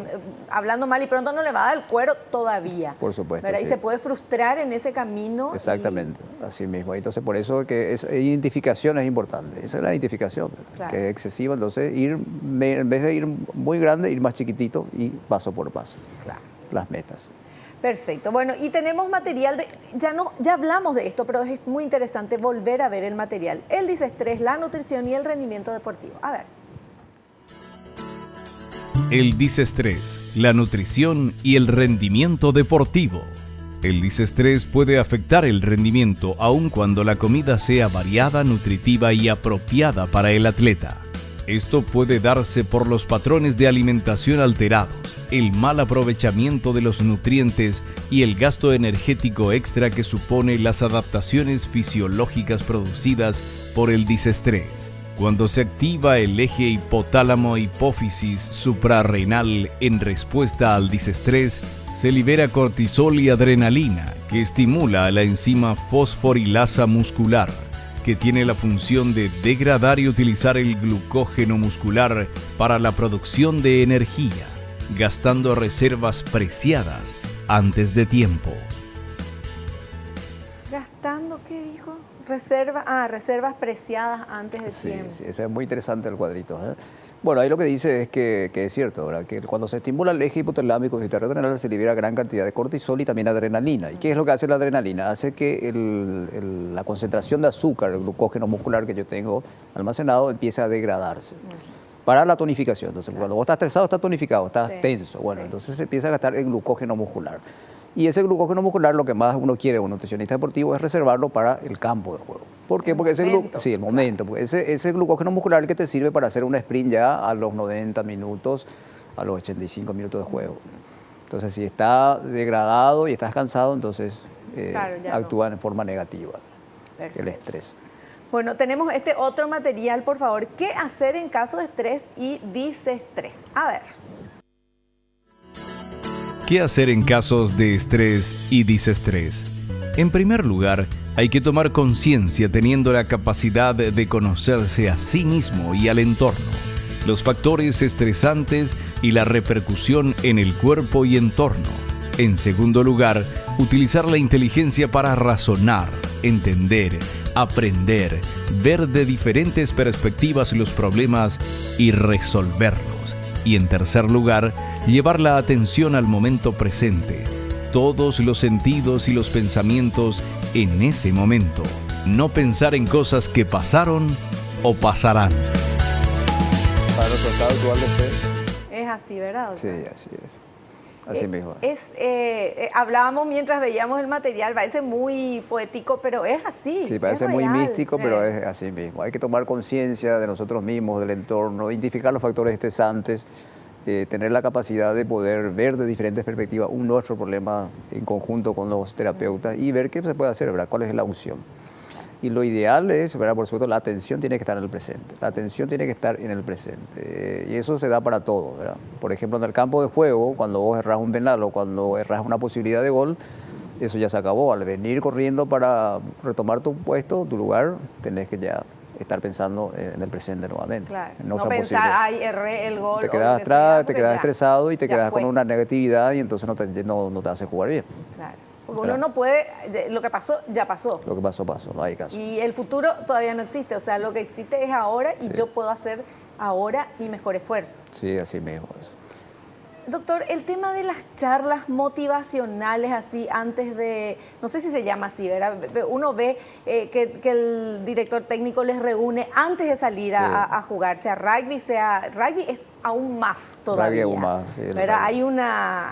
hablando mal y pronto no le va a dar el cuero todavía. Por supuesto, ¿verdad? sí. Y se puede frustrar en ese camino. Exactamente, así mismo. Entonces, por eso que esa identificación es importante. Esa es la identificación, claro, que es excesiva. Entonces, en vez de ir muy grande, ir más chiquitito y paso por paso. Claro. Las metas. Perfecto. Bueno, y tenemos material, ya hablamos de esto, pero es muy interesante volver a ver el material. El disestrés, la nutrición y el rendimiento deportivo. A ver. El disestrés, la nutrición y el rendimiento deportivo. El disestrés puede afectar el rendimiento aun cuando la comida sea variada, nutritiva y apropiada para el atleta. Esto puede darse por los patrones de alimentación alterados, el mal aprovechamiento de los nutrientes y el gasto energético extra que supone las adaptaciones fisiológicas producidas por el disestrés. Cuando se activa el eje hipotálamo-hipófisis suprarrenal en respuesta al disestrés, se libera cortisol y adrenalina, que estimula a la enzima fosforilasa muscular, que tiene la función de degradar y utilizar el glucógeno muscular para la producción de energía, gastando reservas preciadas antes de tiempo. ¿Gastando qué dijo? Reservas preciadas antes de tiempo. Sí, ese es muy interesante el cuadrito, ¿eh? Bueno, ahí lo que dice es que es cierto, ¿verdad? Que cuando se estimula el eje hipotalámico adrenal se libera gran cantidad de cortisol y también adrenalina. ¿Y qué es lo que hace la adrenalina? Hace que la concentración de azúcar, el glucógeno muscular que yo tengo almacenado, empiece a degradarse. Para la tonificación. Entonces, cuando vos estás estresado, estás tonificado, estás tenso. Bueno, entonces se empieza a gastar el glucógeno muscular. Y ese glucógeno muscular, lo que más uno quiere, un nutricionista deportivo, es reservarlo para el campo de juego. ¿Por qué? Porque el momento. Porque ese glucógeno muscular que te sirve para hacer un sprint ya a los 90 minutos, a los 85 minutos de juego. Entonces, si está degradado y estás cansado, entonces actúa en forma negativa. Perfecto. El estrés. Bueno, tenemos este otro material, por favor. ¿Qué hacer en caso de estrés y disestrés? A ver. ¿Qué hacer en casos de estrés y disestrés? En primer lugar, Hay que tomar conciencia teniendo la capacidad de conocerse a sí mismo y al entorno, los factores estresantes y la repercusión en el cuerpo y entorno. En segundo lugar, utilizar la inteligencia para razonar, entender, aprender, ver de diferentes perspectivas los problemas y resolverlos. Y en tercer lugar, llevar la atención al momento presente, todos los sentidos y los pensamientos en ese momento. No pensar en cosas que pasaron o pasarán. Para nuestro estado actual de estrés. Es así, ¿verdad, doctor? Sí, así es. Así mismo. Hablábamos mientras veíamos el material, parece muy poético, pero es así. Sí, parece es muy real. místico, pero es así mismo. Hay que tomar conciencia de nosotros mismos, del entorno, identificar los factores estresantes, tener la capacidad de poder ver de diferentes perspectivas nuestro problema en conjunto con los terapeutas y ver qué se puede hacer, ¿verdad? ¿Cuál es la opción? Y lo ideal es, ¿verdad? Por supuesto, la atención tiene que estar en el presente. La atención tiene que estar en el presente. Y eso se da para todo, ¿verdad? Por ejemplo, en el campo de juego, cuando vos errás un penal o cuando errás una posibilidad de gol, eso ya se acabó. Al venir corriendo para retomar tu puesto, tu lugar, tenés que ya estar pensando en el presente nuevamente. Claro. En No otra pensar, posibilidad. ay, erré el gol. Te o quedas lo que atrás, sea, te porque quedas ya- estresado y te ya quedas fue. con una negatividad y entonces no te hace jugar bien. Claro. Porque uno no puede, lo que pasó, ya pasó. Lo que pasó, pasó, no hay caso. Y el futuro todavía no existe, o sea, lo que existe es ahora y Sí. yo puedo hacer ahora mi mejor esfuerzo. Sí, así mismo es. Doctor, el tema de las charlas motivacionales así antes de, no sé si se llama así, ¿verdad? Uno ve que el director técnico les reúne antes de salir a jugar, sea rugby es aún más todavía. Rugby aún más, sí, ¿verdad? parece.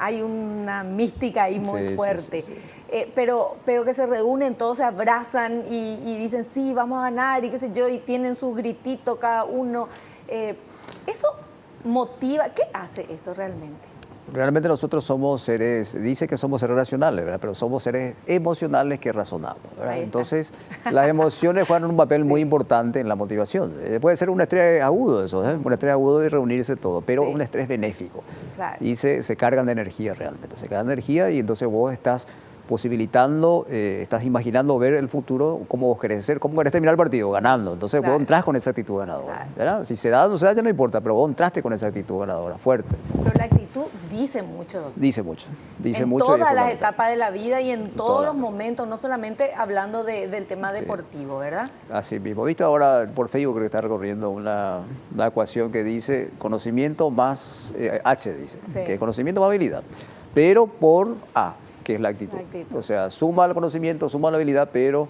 Hay una mística ahí muy Sí, sí, fuerte. sí, sí. Pero que se reúnen, todos se abrazan y dicen, sí, vamos a ganar y qué sé yo, y tienen su gritito cada uno. Eso motiva. ¿Qué hace eso realmente? Realmente nosotros somos seres, dice que somos seres racionales, ¿verdad? Pero somos seres emocionales que razonamos, ¿verdad? Ahí está. Entonces, las emociones juegan un papel muy importante en la motivación. Puede ser un estrés agudo eso, ¿eh? Un estrés agudo de reunirse todo, pero Sí. un estrés benéfico. Claro. Y se cargan de energía realmente, se cargan de energía y entonces vos estás posibilitando, estás imaginando ver el futuro, cómo vos querés ser, cómo querés terminar el partido, ganando. Entonces Claro. vos entrás con esa actitud ganadora, Claro. ¿verdad? Si se da o no se da ya no importa, pero vos entraste con esa actitud ganadora, fuerte. Pero la actitud dice mucho, doctor. Dice mucho, dice En mucho. y es todas las fundamental. etapas de la vida y en todos todas. los momentos, no solamente hablando del tema Sí. deportivo, ¿verdad? Así mismo. ¿Viste ahora por Facebook creo que está recorriendo una ecuación que dice conocimiento más H, dice, Sí. que es conocimiento más habilidad, pero por A, que es la actitud. La actitud. O sea, suma el conocimiento, suma la habilidad, pero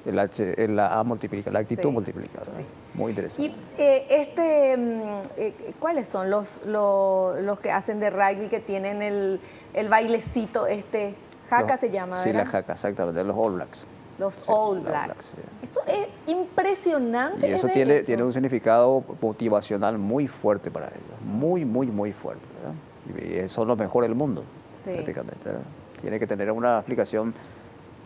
el H, la A multiplica, la actitud Sí. multiplica. ¿verdad? Sí. Muy interesante. Y ¿cuáles son los que hacen de rugby que tienen el bailecito jaca Los- se llama, Sí, ¿verdad? la jaca, exactamente, los All Blacks. Los Sí, All los Blacks. Blacks, sí. Eso es impresionante. Y eso es ver eso. tiene un significado motivacional muy fuerte para ellos, muy, muy, muy fuerte. ¿verdad? Y son los mejores del mundo, Sí. prácticamente. ¿verdad? Tiene que tener una explicación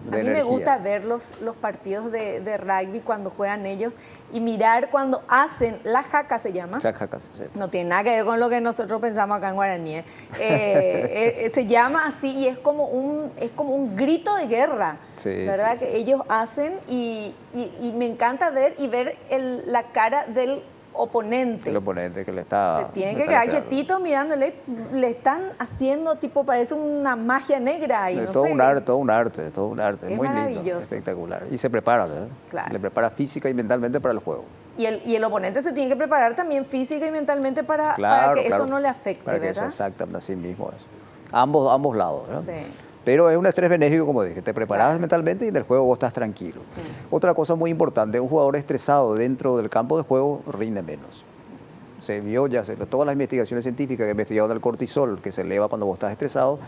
de A mí energía. me gusta ver los partidos de rugby cuando juegan ellos y mirar cuando hacen, la jaca se llama. Jack Jacas, sí. No tiene nada que ver con lo que nosotros pensamos acá en guaraní. Se llama así y es como un grito de guerra, Sí, ¿verdad? sí, sí, que sí. ellos hacen y me encanta ver la cara del oponente. El oponente que le está... Se tiene le que está quedar esperando. quietito mirándole, le están haciendo tipo, parece una magia negra ahí, Es no todo sé. un arte, todo un arte, todo un arte. Es Muy lindo, maravilloso. espectacular. Y se prepara, ¿verdad? Claro. Le prepara física y mentalmente para el juego. Y el oponente se tiene que preparar también física y mentalmente para Claro, que claro. eso no le afecte, Para que eso, ¿verdad? exactamente, así mismo es. Ambos lados, ¿verdad? Sí. Pero es un estrés benéfico, como dije, te preparas mentalmente y en el juego vos estás tranquilo. Otra cosa muy importante, un jugador estresado dentro del campo de juego rinde menos. Se vio todas las investigaciones científicas que han investigado el cortisol, que se eleva cuando vos estás estresado.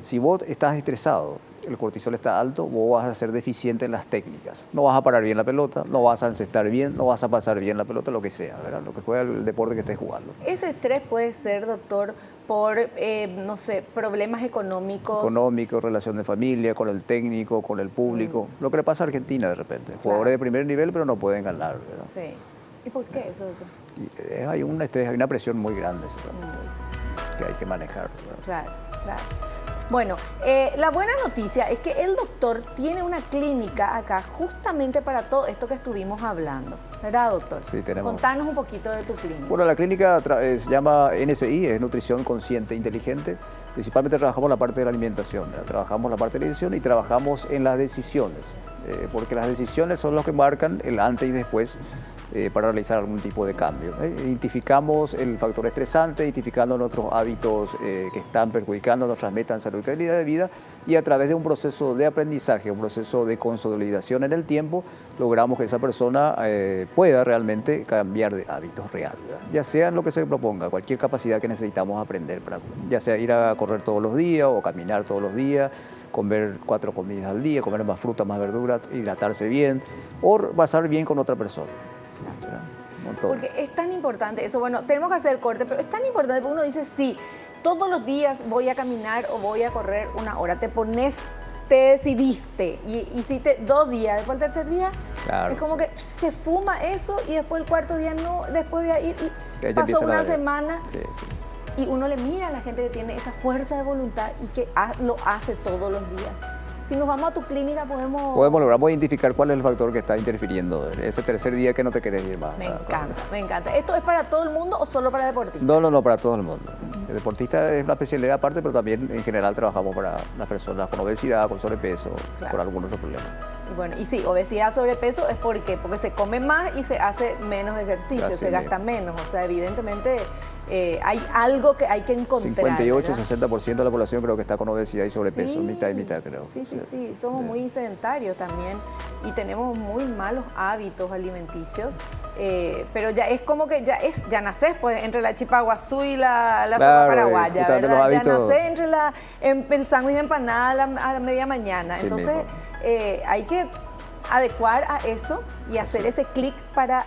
Si vos estás estresado, el cortisol está alto, vos vas a ser deficiente en las técnicas. No vas a parar bien la pelota, no vas a encestar bien, no vas a pasar bien la pelota, lo que sea, ¿verdad? Lo que juega el deporte que estés jugando. Ese estrés puede ser, doctor, por, no sé, problemas económicos. Económico, relación de familia, con el técnico, con el público. Lo que le pasa a Argentina de repente. Jugadores de primer nivel, pero no pueden ganar, ¿verdad? Sí. ¿Y por qué eso, doctor? Y, hay un estrés, hay una presión muy grande seguramente, que hay que manejar, ¿verdad? Claro, claro. Bueno, la buena noticia es que el doctor tiene una clínica acá justamente para todo esto que estuvimos hablando. ¿Verdad, doctor? Sí, tenemos. Contanos un poquito de tu clínica. Bueno, la clínica se llama NSI, es Nutrición Consciente e Inteligente. Principalmente trabajamos la parte de la alimentación, ¿verdad? Trabajamos la parte de la alimentación y trabajamos en las decisiones, porque las decisiones son las que marcan el antes y después para realizar algún tipo de cambio. Identificamos el factor estresante, identificando nuestros hábitos que están perjudicando nuestras metas en salud y calidad de vida, y a través de un proceso de aprendizaje, un proceso de consolidación en el tiempo, logramos que esa persona pueda realmente cambiar de hábitos reales, ¿verdad? Ya sea en lo que se proponga, cualquier capacidad que necesitamos aprender, ya sea ir a correr todos los días o caminar todos los días, comer 4 comidas al día, comer más fruta, más verdura, hidratarse bien o pasar bien con otra persona. Porque es tan importante eso. Bueno, tenemos que hacer el corte, pero es tan importante porque uno dice, sí, todos los días voy a caminar o voy a correr 1 hora. Te decidiste y hiciste 2 días. Después el tercer día, claro, es como que se fuma eso y después el 4º día no, después voy a ir y pasó una semana. Sí, sí. Y uno le mira a la gente que tiene esa fuerza de voluntad y que lo hace todos los días. Si nos vamos a tu clínica logramos identificar cuál es el factor que está interfiriendo. Ese tercer día que no te querés ir más. Me encanta, me encanta. ¿Esto es para todo el mundo o solo para deportistas? No, para todo el mundo. El deportista es una especialidad aparte, pero también en general trabajamos para las personas con obesidad, con sobrepeso, claro, por algún otro problema. Y bueno, y sí, obesidad, sobrepeso es porque se come más y se hace menos ejercicio, se gasta menos. O sea, evidentemente hay algo que hay que encontrar. 58-60% de la población creo que está con obesidad y sobrepeso, sí, mitad y mitad creo. Sí, somos muy sedentarios también y tenemos muy malos hábitos alimenticios, pero ya es como que ya nacés pues entre la chipaguazú y la sopa paraguaya, ¿verdad? Ya nacés entre el sándwich de empanada a la media mañana, sí, entonces hay que adecuar a eso y hacer ese clic para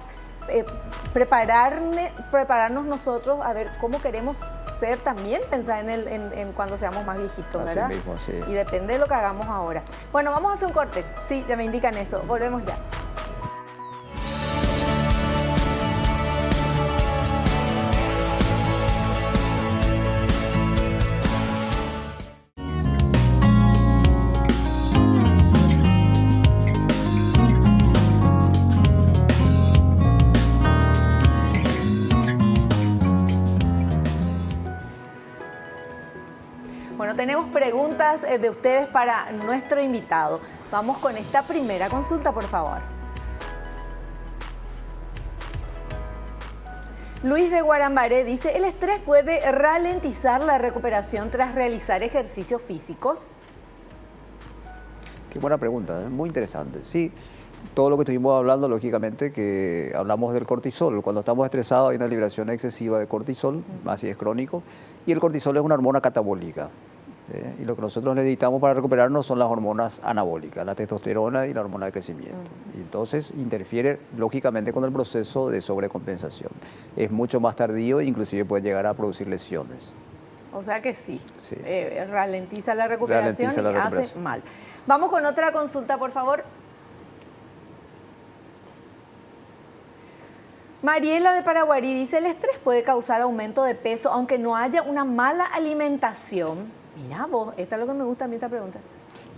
prepararnos nosotros a ver cómo queremos ser también, pensar en cuando seamos más viejitos, ¿verdad? Así mismo, sí. Y depende de lo que hagamos ahora. Bueno, vamos a hacer un corte. Sí, ya me indican eso. Volvemos ya. Bueno, tenemos preguntas de ustedes para nuestro invitado. Vamos con esta primera consulta, por favor. Luis de Guarambaré dice, ¿el estrés puede ralentizar la recuperación tras realizar ejercicios físicos? Qué buena pregunta, muy interesante. Sí, todo lo que estuvimos hablando, lógicamente, que hablamos del cortisol. Cuando estamos estresados hay una liberación excesiva de cortisol, así es crónico, y el cortisol es una hormona catabólica. Y lo que nosotros necesitamos para recuperarnos son las hormonas anabólicas, la testosterona y la hormona de crecimiento. Y entonces interfiere lógicamente con el proceso de sobrecompensación. Es mucho más tardío e inclusive puede llegar a producir lesiones. O sea que sí. Ralentiza la recuperación y hace mal. Vamos con otra consulta, por favor. Mariela de Paraguarí dice, ¿el estrés puede causar aumento de peso aunque no haya una mala alimentación? Mira vos, esta es lo que me gusta a mí esta pregunta.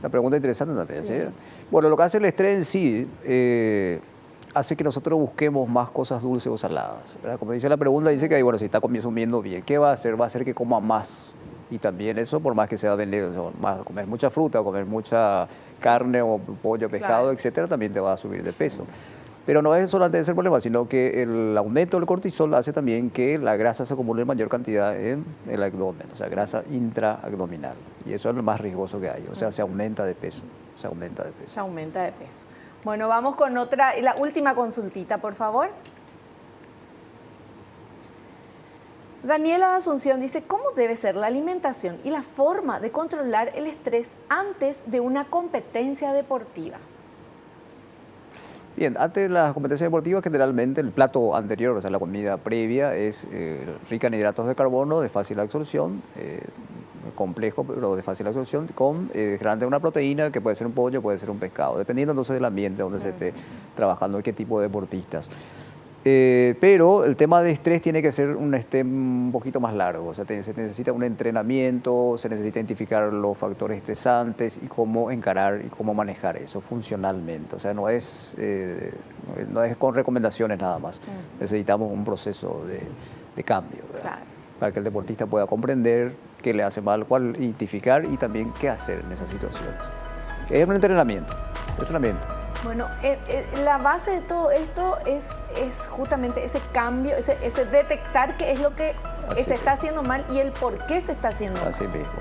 La pregunta interesante también, ¿sí? Bueno, lo que hace el estrés en sí hace que nosotros busquemos más cosas dulces o saladas, ¿verdad? Como dice la pregunta, dice que bueno, si está comiendo bien, ¿qué va a hacer? Va a hacer que coma más. Y también eso, por más que sea comer mucha fruta, comer mucha carne o pollo, pescado, etcétera, también te va a subir de peso. Pero no es solamente ese el problema, sino que el aumento del cortisol hace también que la grasa se acumule en mayor cantidad en el abdomen, o sea, grasa intraabdominal. Y eso es lo más riesgoso que hay, o sea, se aumenta de peso. Se aumenta de peso. Bueno, vamos con la última consultita, por favor. Daniela de Asunción dice, ¿cómo debe ser la alimentación y la forma de controlar el estrés antes de una competencia deportiva? Bien, antes de las competencias deportivas, generalmente el plato anterior, o sea, la comida previa, es rica en hidratos de carbono, de fácil absorción, complejo, pero de fácil absorción, con generalmente una proteína, que puede ser un pollo, puede ser un pescado, dependiendo entonces del ambiente donde se esté trabajando y qué tipo de deportistas. Pero el tema de estrés tiene que ser un poquito más largo. O sea, se necesita un entrenamiento, se necesita identificar los factores estresantes y cómo encarar y cómo manejar eso funcionalmente. O sea, no es con recomendaciones nada más. Necesitamos un proceso de cambio, ¿verdad? Claro. Para que el deportista pueda comprender qué le hace mal, cuál identificar y también qué hacer en esas situaciones. Es un entrenamiento. Bueno, la base de todo esto es justamente ese cambio, ese detectar qué es lo que se está haciendo mal y el por qué se está haciendo mal. Así mismo.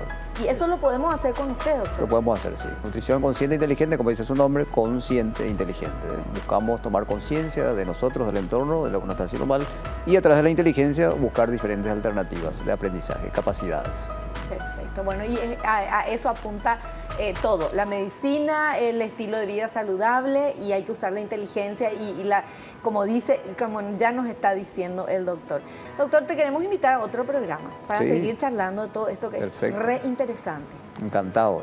Y eso lo podemos hacer con usted, doctor. Lo podemos hacer, sí. Nutrición consciente e inteligente, como dice su nombre, consciente e inteligente. Buscamos tomar conciencia de nosotros, del entorno, de lo que nos está haciendo mal y a través de la inteligencia buscar diferentes alternativas de aprendizaje, capacidades. Perfecto. Bueno, y a eso apunta todo, la medicina, el estilo de vida saludable, y hay que usar la inteligencia como ya nos está diciendo el doctor. Doctor, te queremos invitar a otro programa para seguir charlando de todo esto que Perfecto. es re interesante. Encantado.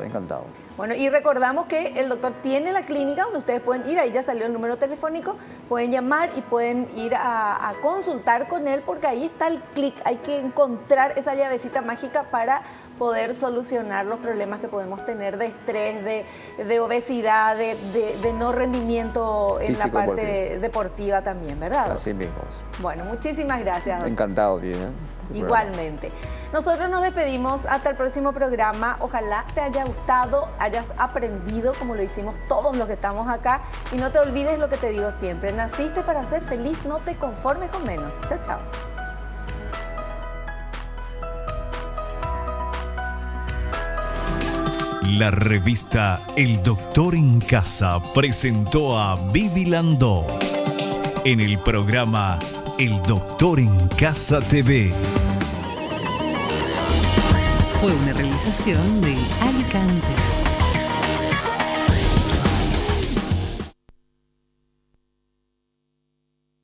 Bueno, y recordamos que el doctor tiene la clínica donde ustedes pueden ir, ahí ya salió el número telefónico, pueden llamar y pueden ir a consultar con él, porque ahí está el clic, hay que encontrar esa llavecita mágica para poder solucionar los problemas que podemos tener de estrés, de obesidad, de no rendimiento en la Físico, parte deportiva también, ¿verdad? Así mismo. Bueno, muchísimas gracias, doctor. Encantado, bien. Igualmente. Nosotros nos despedimos hasta el próximo programa. Ojalá te haya gustado, hayas aprendido como lo hicimos todos los que estamos acá. Y no te olvides lo que te digo siempre. Naciste para ser feliz, no te conformes con menos. Chao, chao. La revista El Doctor en Casa presentó a Vivi Landó en el programa El Doctor en Casa TV. Fue una realización de Alicante.